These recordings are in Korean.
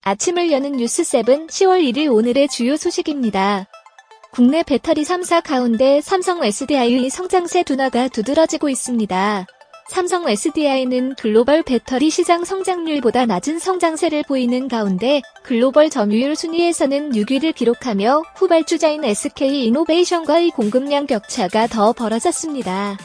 아침을 여는 뉴스7 10월 1일 오늘의 주요 소식입니다. 국내 배터리 3사 가운데 삼성 SDI의 성장세 둔화가 두드러지고 있습니다. 삼성 SDI는 글로벌 배터리 시장 성장률보다 낮은 성장세를 보이는 가운데 글로벌 점유율 순위에서는 6위를 기록하며 후발주자인 SK이노베이션과의 공급량 격차가 더 벌어졌습니다.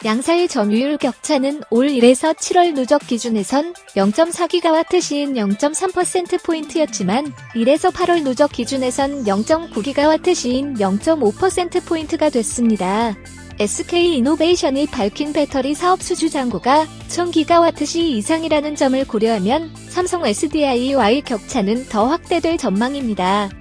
양사의 점유율 격차는 올 1에서 7월 누적 기준에선 0.4GWh인 0.3%포인트였지만 1에서 8월 누적 기준에선 0.9GWh인 0.5%포인트가 됐습니다. SK이노베이션이 밝힌 배터리 사업 수주 잔고가 1000GWh 이상이라는 점을 고려하면 삼성 SDI와의 격차는 더 확대될 전망입니다.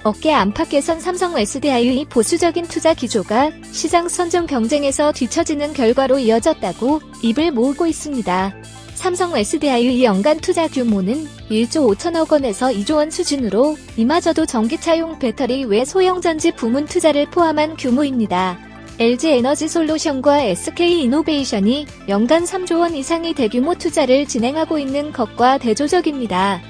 어깨 안팎 개선 삼성 SDI의 보수적인 투자 기조가 시장 선점 경쟁에서 뒤처지는 결과로 이어졌다고 입을 모으고 있습니다. 삼성 SDI의 연간 투자 규모는 1조 5천억 원에서 2조 원 수준으로 이마저도 전기차용 배터리 외 소형전지 부문 투자를 포함한 규모입니다. LG에너지솔루션과 SK이노베이션이 연간 3조 원 이상의 대규모 투자를 진행하고 있는 것과 대조적입니다.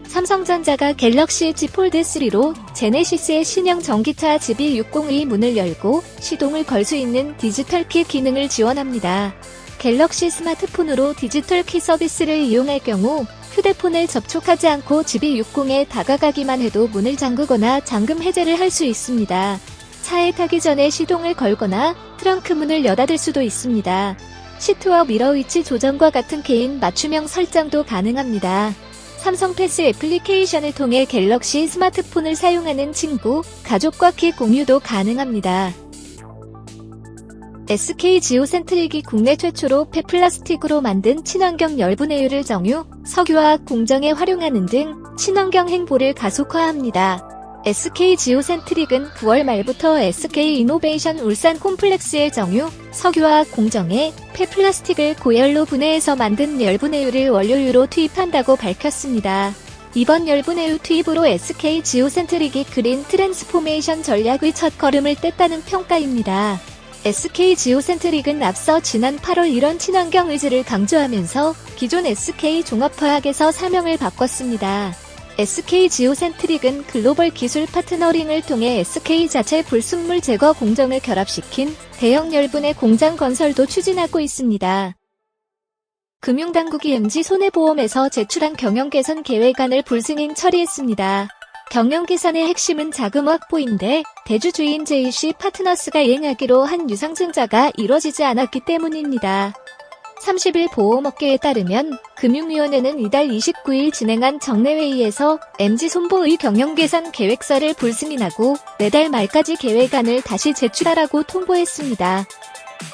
삼성전자가 갤럭시 Z 폴드3로 제네시스의 신형 전기차 GB60의 문을 열고 시동을 걸 수 있는 디지털 키 기능을 지원합니다. 갤럭시 스마트폰으로 디지털 키 서비스를 이용할 경우 휴대폰을 접촉하지 않고 GB60에 다가가기만 해도 문을 잠그거나 잠금 해제를 할 수 있습니다. 차에 타기 전에 시동을 걸거나 트렁크 문을 여닫을 수도 있습니다. 시트와 미러 위치 조정과 같은 개인 맞춤형 설정도 가능합니다. 삼성 패스 애플리케이션을 통해 갤럭시 스마트폰을 사용하는 친구, 가족과 키 공유도 가능합니다. SK 지오센트릭이 국내 최초로 폐플라스틱으로 만든 친환경 열분해유를 정유, 석유화학 공정에 활용하는 등 친환경 행보를 가속화합니다. SK 지오센트릭은 9월 말부터 SK이노베이션 울산 콤플렉스의 정유, 석유화학 공정에 폐플라스틱을 고열로 분해해서 만든 열분해유를 원료유로 투입한다고 밝혔습니다. 이번 열분해유 투입으로 SK 지오센트릭이 그린 트랜스포메이션 전략의 첫걸음을 뗐다는 평가입니다. SK 지오센트릭은 앞서 지난 8월 이런 친환경 의지를 강조하면서 기존 SK 종합화학에서 사명을 바꿨습니다. SK 지오센트릭은 글로벌 기술 파트너링을 통해 SK 자체 불순물 제거 공정을 결합시킨 대형 열분해 공장 건설도 추진하고 있습니다. 금융당국이 MG손해보험에서 제출한 경영개선 계획안을 불승인 처리했습니다. 경영개선의 핵심은 자금 확보인데 대주주인 JC 파트너스가 이행하기로 한 유상증자가 이뤄지지 않았기 때문입니다. 30일 보험업계에 따르면 금융위원회는 이달 29일 진행한 정례회의에서 MG손보의 경영개선 계획서를 불승인하고 내달 말까지 계획안을 다시 제출하라고 통보했습니다.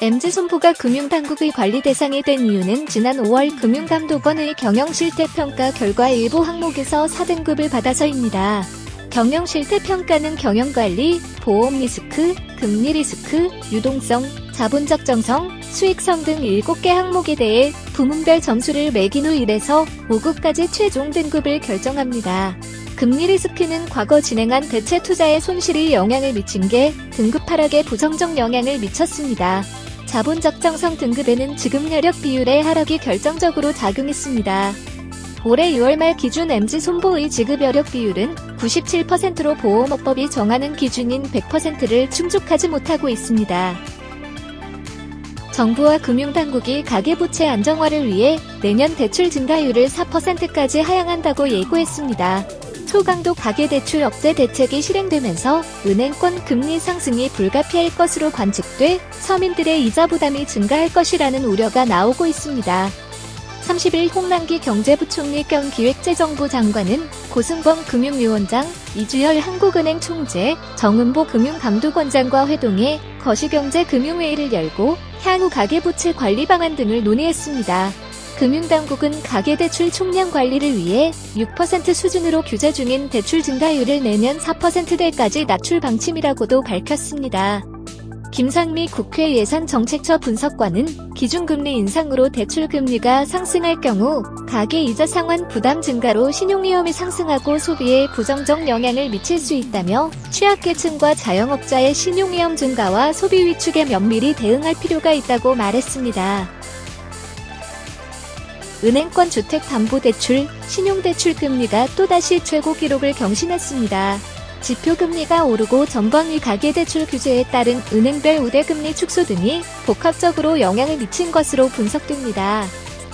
MG손보가 금융당국의 관리 대상이 된 이유는 지난 5월 금융감독원의 경영실태평가 결과 일부 항목에서 4등급을 받아서입니다. 경영실태평가는 경영관리, 보험 리스크, 금리 리스크, 유동성, 자본적 정성, 수익성 등 7개 항목에 대해 부문별 점수를 매긴 후 1에서 5급까지 최종 등급을 결정합니다. 금리 리스크는 과거 진행한 대체 투자에 손실이 영향을 미친 게 등급 하락에 부정적 영향을 미쳤습니다. 자본적 정성 등급에는 지급여력 비율의 하락이 결정적으로 작용했습니다. 올해 6월 말 기준 MG손보의 지급여력 비율은 97%로 보험업법이 정하는 기준인 100%를 충족하지 못하고 있습니다. 정부와 금융당국이 가계부채 안정화를 위해 내년 대출 증가율을 4%까지 하향한다고 예고했습니다. 초강도 가계대출 억제 대책이 실행되면서 은행권 금리 상승이 불가피할 것으로 관측돼 서민들의 이자 부담이 증가할 것이라는 우려가 나오고 있습니다. 30일 홍남기 경제부총리 겸 기획재정부 장관은 고승범 금융위원장, 이주열 한국은행 총재, 정은보 금융감독원장과 회동해 거시경제금융회의를 열고 향후 가계부채 관리 방안 등을 논의했습니다. 금융당국은 가계대출 총량 관리를 위해 6% 수준으로 규제 중인 대출 증가율을 내년 4%대까지 낮출 방침이라고도 밝혔습니다. 김상미 국회 예산정책처 분석관은 기준금리 인상으로 대출금리가 상승할 경우 가계이자 상환 부담 증가로 신용위험이 상승하고 소비에 부정적 영향을 미칠 수 있다며 취약계층과 자영업자의 신용위험 증가와 소비 위축에 면밀히 대응할 필요가 있다고 말했습니다. 은행권 주택담보대출, 신용대출 금리가 또다시 최고 기록을 경신했습니다. 지표금리가 오르고 전반기 가계대출 규제에 따른 은행별 우대금리 축소 등이 복합적으로 영향을 미친 것으로 분석됩니다.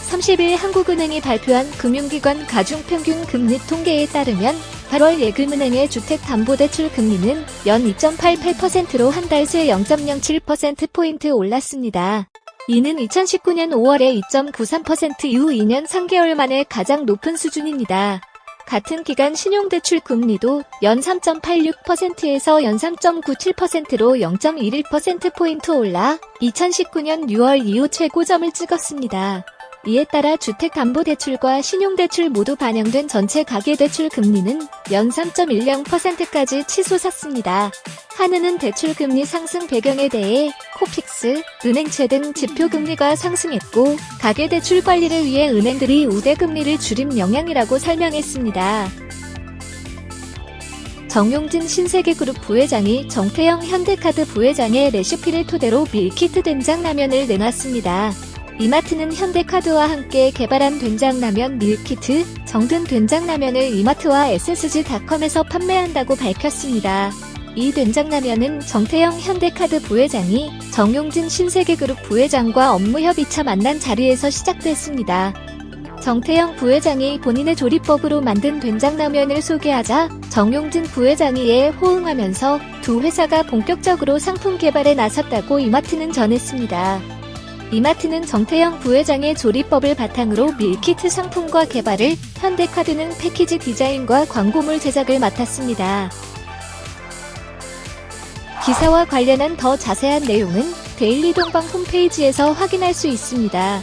30일 한국은행이 발표한 금융기관 가중평균 금리 통계에 따르면 8월 예금은행의 주택담보대출 금리는 연 2.88%로 한 달 새 0.07%포인트 올랐습니다. 이는 2019년 5월에 2.93% 이후 2년 3개월 만에 가장 높은 수준입니다. 같은 기간 신용대출 금리도 연 3.86%에서 연 3.97%로 0.11%포인트 올라 2019년 6월 이후 최고점을 찍었습니다. 이에 따라 주택담보대출과 신용대출 모두 반영된 전체 가계대출 금리는 연 3.10%까지 치솟았습니다. 한은은 대출금리 상승 배경에 대해 코픽스, 은행채 등 지표금리가 상승했고 가계대출 관리를 위해 은행들이 우대금리를 줄인 영향이라고 설명했습니다. 정용진 신세계그룹 부회장이 정태영 현대카드 부회장의 레시피를 토대로 밀키트 된장라면을 내놨습니다. 이마트는 현대카드와 함께 개발한 된장라면 밀키트, 정든 된장라면을 이마트와 SSG닷컴에서 판매한다고 밝혔습니다. 이 된장라면은 정태영 현대카드 부회장이 정용진 신세계그룹 부회장과 업무협의차 만난 자리에서 시작됐습니다. 정태영 부회장이 본인의 조리법으로 만든 된장라면을 소개하자 정용진 부회장이 이에 호응하면서 두 회사가 본격적으로 상품 개발에 나섰다고 이마트는 전했습니다. 이마트는 정태영 부회장의 조리법을 바탕으로 밀키트 상품과 개발을, 현대카드는 패키지 디자인과 광고물 제작을 맡았습니다. 기사와 관련한 더 자세한 내용은 데일리동방 홈페이지에서 확인할 수 있습니다.